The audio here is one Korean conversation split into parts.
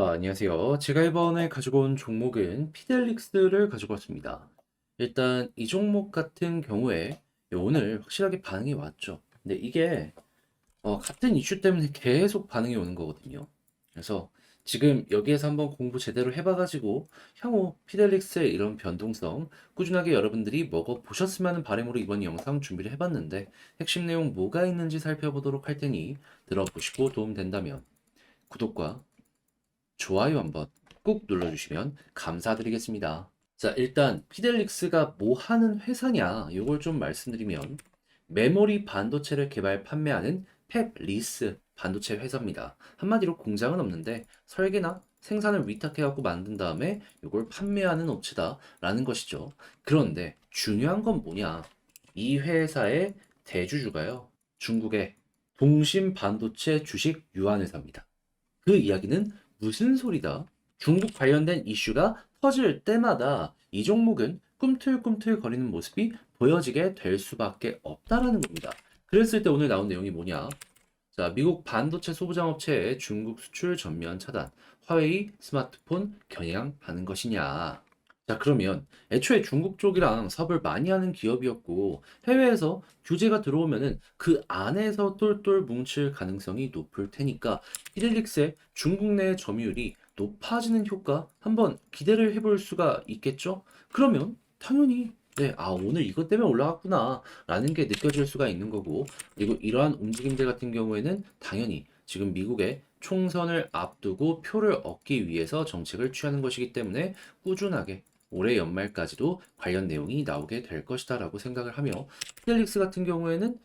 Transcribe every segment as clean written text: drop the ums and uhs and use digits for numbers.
안녕하세요. 제가 이번에 가지고 온 종목은 피델릭스를 가지고 왔습니다. 일단 이 종목 같은 경우에 오늘 확실하게 반응이 왔죠. 근데 이게 같은 이슈 때문에 계속 반응이 오는 거거든요. 그래서 지금 여기에서 한번 공부 제대로 해봐가지고 향후 피델릭스의 이런 변동성 꾸준하게 여러분들이 먹어보셨으면 하는 바람으로 이번 영상 준비를 해봤는데 핵심 내용 뭐가 있는지 살펴보도록 할 테니 들어보시고 도움된다면 구독과 좋아요 한번 꾹 눌러주시면 감사드리겠습니다. 자, 일단 피델릭스가 뭐 하는 회사냐, 이걸 좀 말씀드리면 메모리 반도체를 개발 판매하는 팹리스 반도체 회사입니다. 한마디로 공장은 없는데 설계나 생산을 위탁해갖고 만든 다음에 이걸 판매하는 업체다라는 것이죠. 그런데 중요한 건 뭐냐? 이 회사의 대주주가요, 중국의 동심 반도체 주식 유한회사입니다. 그 이야기는 무슨 소리다? 중국 관련된 이슈가 터질 때마다 이 종목은 꿈틀꿈틀 거리는 모습이 보여지게 될 수밖에 없다라는 겁니다. 그랬을 때 오늘 나온 내용이 뭐냐? 자, 미국 반도체 소부장 업체의 중국 수출 전면 차단, 화웨이 스마트폰 겨냥하는 것이냐? 자, 그러면 애초에 중국 쪽이랑 사업을 많이 하는 기업이었고 해외에서 규제가 들어오면은 그 안에서 똘똘 뭉칠 가능성이 높을 테니까 히델릭스의 중국 내 점유율이 높아지는 효과 한번 기대를 해볼 수가 있겠죠? 그러면 당연히 네, 오늘 이것 때문에 올라갔구나 라는 게 느껴질 수가 있는 거고, 그리고 이러한 움직임들 같은 경우에는 당연히 지금 미국의 총선을 앞두고 표를 얻기 위해서 정책을 취하는 것이기 때문에 꾸준하게 올해 연말까지도 관련 내용이 나오게 될 것이다라고 생각을 하며, 피델릭스 같은 경우에는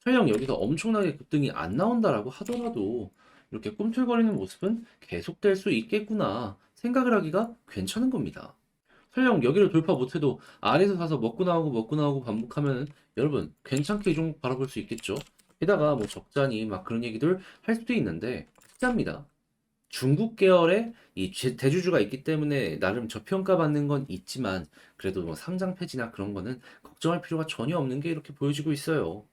설령 여기서 엄청나게 급등이 안 나온다라고 하더라도 이렇게 꿈틀거리는 모습은 계속될 수 있겠구나 생각을 하기가 괜찮은 겁니다. 설령 여기를 돌파 못해도 아래에서 사서 먹고 나오고 반복하면 여러분 괜찮게 이 종목 바라볼 수 있겠죠. 게다가 뭐 적자니 막 그런 얘기들 할 수도 있는데 진짜입니다. 중국 계열의 이 대주주가 있기 때문에 나름 저평가받는 건 있지만 그래도 뭐 상장 폐지나 그런 거는 걱정할 필요가 전혀 없는 게 이렇게 보여지고 있어요.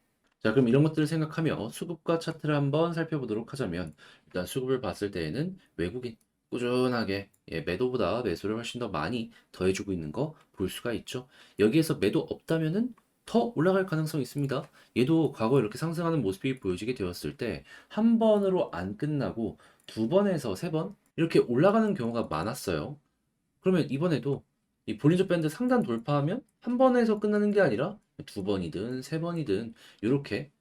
자, 그럼 이런 것들을 생각하며 수급과 차트를 한번 살펴보도록 하자면, 일단 수급을 봤을 때에는 외국인 꾸준하게 매도보다 매수를 훨씬 더 많이 더해주고 있는 거 볼 수가 있죠. 여기에서 매도 없다면은 더 올라갈 가능성이 있습니다. 얘도 과거 이렇게 상승하는 모습이 보여지게 되었을 때 한 번으로 안 끝나고 두 번에서 세 번 이렇게 올라가는 경우가 많았어요. 그러면 이번에도 이 볼린저 밴드 상단 돌파하면 한 번에서 끝나는 게 아니라 두 번이든 세 번이든 이렇게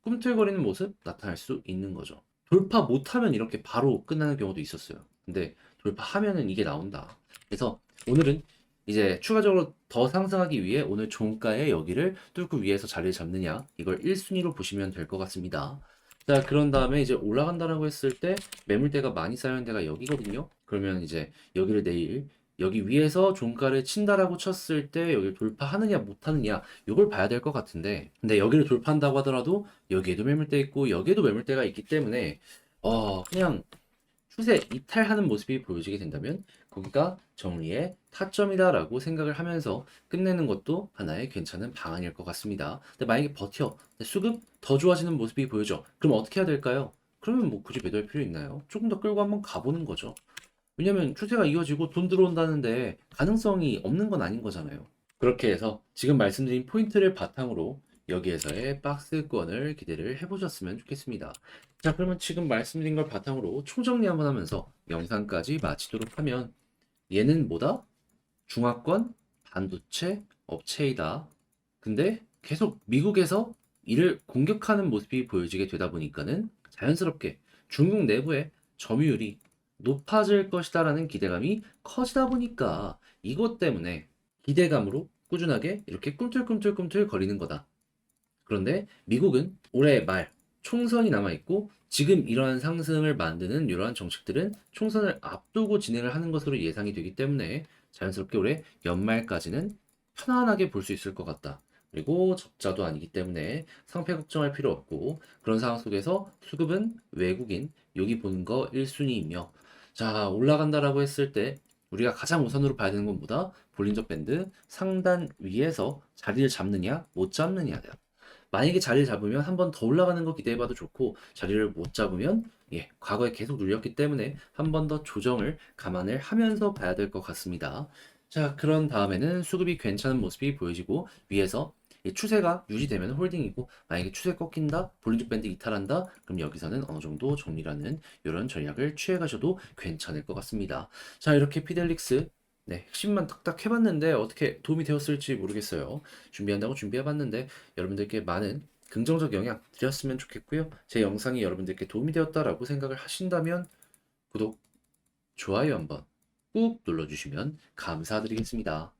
꿈틀거리는 모습 나타날 수 있는 거죠. 돌파 못하면 이렇게 바로 끝나는 경우도 있었어요. 근데 돌파하면은 이게 나온다. 그래서 오늘은 이제 추가적으로 더 상승하기 위해 오늘 종가의 여기를 뚫고 위에서 자리를 잡느냐, 이걸 1순위로 보시면 될 것 같습니다. 자, 그런 다음에 이제 올라간다라고 했을 때 매물대가 많이 쌓여있는 데가 여기거든요. 그러면 이제 여기를 내일 여기 위에서 종가를 친다라고 쳤을 때 여기를 돌파하느냐 못하느냐 이걸 봐야 될 것 같은데, 근데 여기를 돌파한다고 하더라도 여기에도 매물대 있고 여기에도 매물대가 있기 때문에 그냥 추세 이탈하는 모습이 보여지게 된다면 거기가 정리의 타점이다라고 생각을 하면서 끝내는 것도 하나의 괜찮은 방안일 것 같습니다. 근데 만약에 버텨, 근데 수급 더 좋아지는 모습이 보여져. 그럼 어떻게 해야 될까요? 그러면 뭐 굳이 매도할 필요 있나요? 조금 더 끌고 한번 가보는 거죠. 왜냐면 추세가 이어지고 돈 들어온다는데 가능성이 없는 건 아닌 거잖아요. 그렇게 해서 지금 말씀드린 포인트를 바탕으로 여기에서의 박스권을 기대를 해보셨으면 좋겠습니다. 자, 그러면 지금 말씀드린 걸 바탕으로 총정리 한번 하면서 영상까지 마치도록 하면, 얘는 뭐다? 중화권 반도체 업체이다. 근데 계속 미국에서 이를 공격하는 모습이 보여지게 되다 보니까는 자연스럽게 중국 내부의 점유율이 높아질 것이다라는 기대감이 커지다 보니까 이것 때문에 기대감으로 꾸준하게 이렇게 꿈틀꿈틀꿈틀 거리는 거다. 그런데 미국은 올해 말 총선이 남아있고 지금 이러한 상승을 만드는 이러한 정책들은 총선을 앞두고 진행을 하는 것으로 예상이 되기 때문에 자연스럽게 올해 연말까지는 편안하게 볼 수 있을 것 같다. 그리고 적자도 아니기 때문에 상패 걱정할 필요 없고, 그런 상황 속에서 수급은 외국인 여기 보는 거 1순위이며, 자, 올라간다라고 했을 때 우리가 가장 우선으로 봐야 되는 건 뭐다? 볼린저 밴드 상단 위에서 자리를 잡느냐 못 잡느냐다. 만약에 자리를 잡으면 한 번 더 올라가는 거 기대해봐도 좋고, 자리를 못 잡으면 과거에 계속 눌렸기 때문에 한 번 더 조정을 감안을 하면서 봐야 될 것 같습니다. 자, 그런 다음에는 수급이 괜찮은 모습이 보여지고 위에서 이 추세가 유지되면 홀딩이고, 만약에 추세 꺾인다, 볼린저 밴드 이탈한다, 그럼 여기서는 어느 정도 정리라는 이런 전략을 취해 가셔도 괜찮을 것 같습니다. 자, 이렇게 피델릭스 핵심만 딱딱 해봤는데 어떻게 도움이 되었을지 모르겠어요. 준비한다고 준비해봤는데 여러분들께 많은 긍정적 영향 드렸으면 좋겠고요. 제 영상이 여러분들께 도움이 되었다라고 생각을 하신다면 구독, 좋아요 한번 꾹 눌러주시면 감사드리겠습니다.